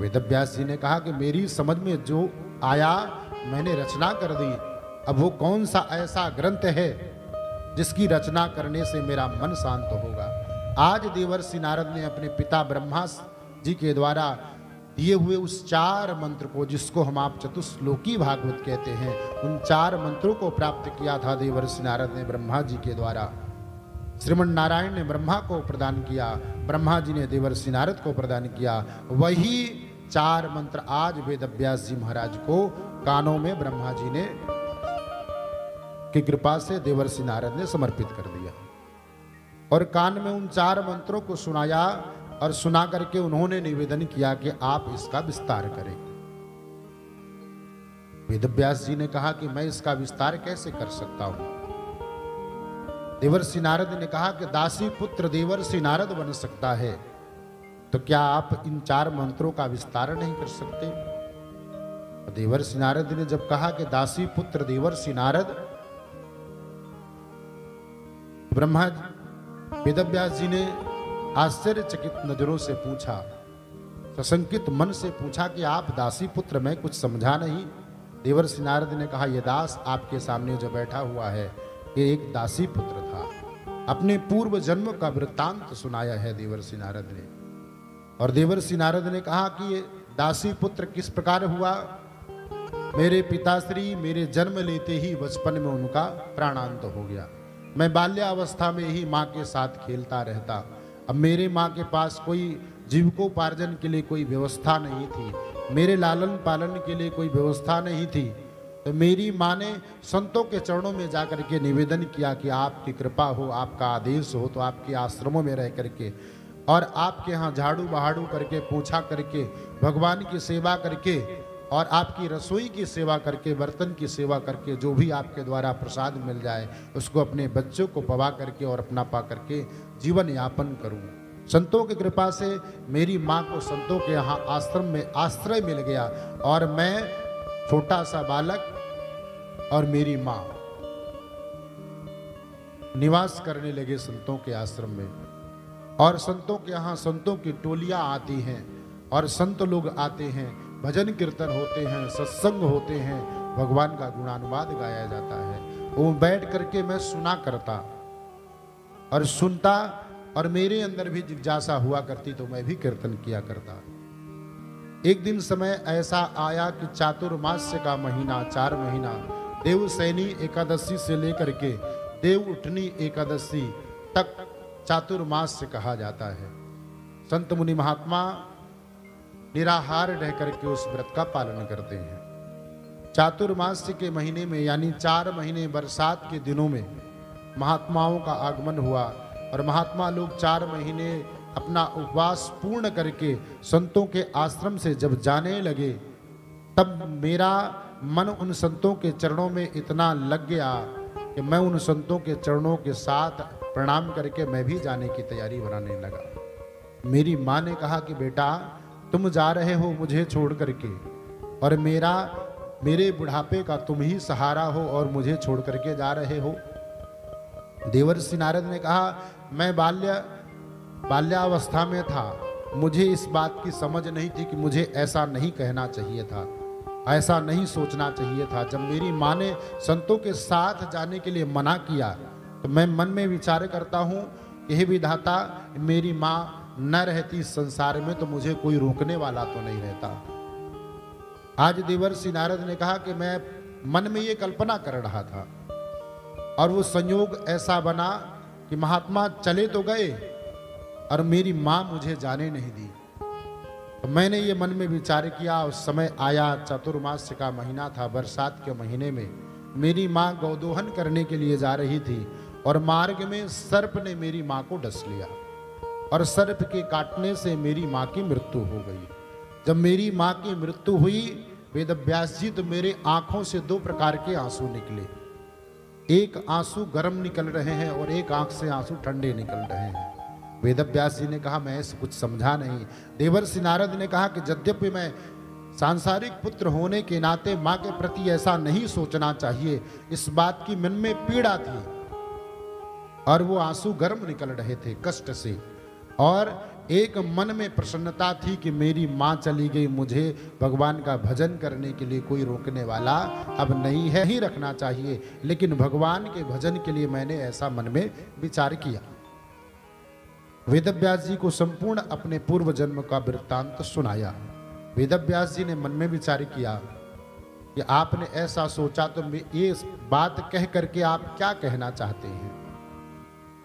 वेदव्यास जी ने कहा कि मेरी समझ में जो आया मैंने रचना कर दी। अब वो कौन सा ऐसा ग्रंथ है जिसकी रचना करने से मेरा मन शांत होगा। आज देवर्षि नारद ने अपने पिता ब्रह्मा जी के द्वारा दिए हुए उस 4 मंत्र को, जिसको हम आप चतुश्लोकी भागवत कहते हैं, उन 4 मंत्रों को प्राप्त किया था देवर्षि नारद ने ब्रह्मा जी के द्वारा। श्रीमन नारायण ने ब्रह्मा को प्रदान किया, ब्रह्मा जी ने देवर्षि नारद को प्रदान किया। वही 4 मंत्र आज वेदव्यास जी महाराज को कानों में ब्रह्मा जी ने की कृपा से देवर्षि नारद ने समर्पित कर दिया और कान में उन 4 मंत्रों को सुनाया और सुना करके उन्होंने निवेदन किया कि आप इसका विस्तार करें। वेदव्यास जी ने कहा कि मैं इसका विस्तार कैसे कर सकता हूं। देवर्षि नारद ने कहा कि दासी पुत्र देवर्षि नारद बन सकता है, तो क्या आप इन 4 मंत्रों का विस्तार नहीं कर सकते। देवर्षि नारद ने जब कहा कि दासी पुत्र देवर्षि नारद, ब्रह्मा वेदव्यास जी ने आश्चर्यचकित नजरों से पूछा, सशंकित मन से पूछा कि आप दासी पुत्र, मैं कुछ समझा नहीं। देवर्षि नारद ने कहा, यह दास आपके सामने जो बैठा हुआ है ये एक दासी पुत्र था। अपने पूर्व जन्म का वृत्तांत सुनाया है देवर्षि नारद ने। और देवर्षि नारद ने कहा कि ये दासी पुत्र किस प्रकार हुआ। मेरे पिताश्री मेरे जन्म लेते ही बचपन में उनका प्राणांत हो गया। मैं बाल्यावस्था में ही माँ के साथ खेलता रहता। अब मेरे माँ के पास कोई जीविकोपार्जन के लिए कोई व्यवस्था नहीं थी, मेरे लालन पालन के लिए कोई व्यवस्था नहीं थी। तो मेरी माँ ने संतों के चरणों में जाकर के निवेदन किया कि आपकी कृपा हो, आपका आदेश हो तो आपके आश्रमों में रह करके और आपके यहाँ झाड़ू बहाड़ू करके, पोछा करके, भगवान की सेवा करके और आपकी रसोई की सेवा करके, बर्तन की सेवा करके, जो भी आपके द्वारा प्रसाद मिल जाए उसको अपने बच्चों को पवा करके और अपना पा करके जीवन यापन करूं। संतों की कृपा से मेरी माँ को संतों के यहाँ आश्रम में आश्रय मिल गया और मैं छोटा सा बालक और मेरी माँ निवास करने लगे संतों के आश्रम में। और संतों के यहाँ संतों की टोलियां आती हैं और संत लोग आते हैं, भजन कीर्तन होते हैं, सत्संग होते हैं, भगवान का गुणानुवाद गाया जाता है। वो बैठ करके मैं सुना करता और सुनता और मेरे अंदर भी जिज्ञासा हुआ करती तो मैं भी कीर्तन किया करता। एक दिन समय ऐसा आया कि चातुर्मास्य का महीना, 4 महीना, देवसैनी एकादशी से लेकर के देव उठनी एकादशी तक चातुर्मास्य कहा जाता है। संत मुनि महात्मा निराहार रह करके उस व्रत का पालन करते हैं। चातुर्मास्य के महीने में यानी 4 महीने बरसात के दिनों में महात्माओं का आगमन हुआ और महात्मा लोग 4 महीने अपना उपवास पूर्ण करके संतों के आश्रम से जब जाने लगे, तब मेरा मन उन संतों के चरणों में इतना लग गया कि मैं उन संतों के चरणों के साथ प्रणाम करके मैं भी जाने की तैयारी बनाने लगा। मेरी माँ ने कहा कि बेटा तुम जा रहे हो मुझे छोड़ करके और मेरे बुढ़ापे का तुम ही सहारा हो और मुझे छोड़ करके जा रहे हो। देवर्षि नारद ने कहा, मैं बाल्यावस्था में था, मुझे इस बात की समझ नहीं थी कि मुझे ऐसा नहीं कहना चाहिए था, ऐसा नहीं सोचना चाहिए था। जब मेरी माँ ने संतों के साथ जाने के लिए मना किया तो मैं मन में विचार करता हूँ कि हे विधाता, मेरी माँ न रहती इस संसार में तो मुझे कोई रोकने वाला तो नहीं रहता। आज देवर्षि नारद ने कहा कि मैं मन में ये कल्पना कर रहा था और वो संयोग ऐसा बना कि महात्मा चले तो गए और मेरी माँ मुझे जाने नहीं दी। तो मैंने ये मन में विचार किया। उस समय आया, चातुर्मास्य का महीना था, बरसात के महीने में मेरी माँ गौदोहन करने के लिए जा रही थी और मार्ग में सर्प ने मेरी माँ को डस लिया और सर्प के काटने से मेरी माँ की मृत्यु हो गई। जब मेरी माँ की मृत्यु हुई वेदव्यास जी, तो मेरे आंखों से 2 प्रकार के आंसू निकले। एक आंसू गर्म निकल रहे हैं और एक आंख से आंसू ठंडे निकल रहे हैं। वेदव्यास जी ने कहा, मैं ऐसा कुछ समझा नहीं। देवर्षि नारद ने कहा कि यद्यपि मैं सांसारिक पुत्र होने के नाते माँ के प्रति ऐसा नहीं सोचना चाहिए, इस बात की मन में पीड़ा थी और वो आंसू गर्म निकल रहे थे कष्ट से। और एक मन में प्रसन्नता थी कि मेरी माँ चली गई, मुझे भगवान का भजन करने के लिए कोई रोकने वाला अब नहीं है, ही रखना चाहिए। लेकिन भगवान के भजन के लिए मैंने ऐसा मन में विचार किया। वेदव्यास जी को संपूर्ण अपने पूर्व जन्म का वृत्तांत सुनाया। वेदव्यास जी ने मन में विचार किया कि आपने ऐसा सोचा, तो ये बात कह करके आप क्या कहना चाहते हैं?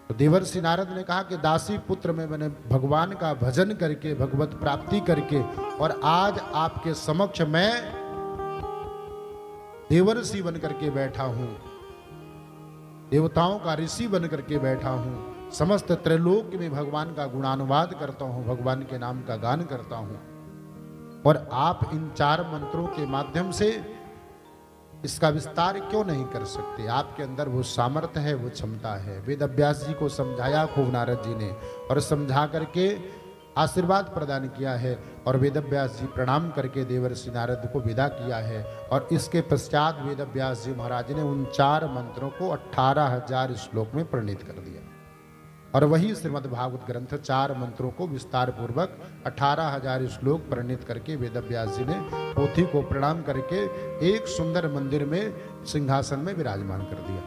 तो देवर्षि नारद ने कहा कि दासी पुत्र में मैंने भगवान का भजन करके, भगवत प्राप्ति करके, और आज आपके समक्ष मैं देवर्षि बन करके बैठा हूं, देवताओं का ऋषि बन करके बैठा हूं, समस्त त्रैलोक में भगवान का गुणानुवाद करता हूं, भगवान के नाम का गान करता हूं, और आप इन 4 मंत्रों के माध्यम से इसका विस्तार क्यों नहीं कर सकते? आपके अंदर वो सामर्थ्य है, वो क्षमता है। वेदव्यास जी को समझाया खूब नारद जी ने, और समझा करके आशीर्वाद प्रदान किया है, और वेदव्यास जी प्रणाम करके देवर्षि नारद को विदा किया है। और इसके पश्चात वेदव्यास जी महाराज ने उन 4 मंत्रों को 18,000 श्लोक में परिणित कर दिया, और वही श्रीमद् भागवत ग्रंथ 4 मंत्रों को विस्तार पूर्वक 18,000 श्लोक परिणित करके वेदव्यास जी ने पोथी को प्रणाम करके एक सुंदर मंदिर में सिंहासन में विराजमान कर दिया।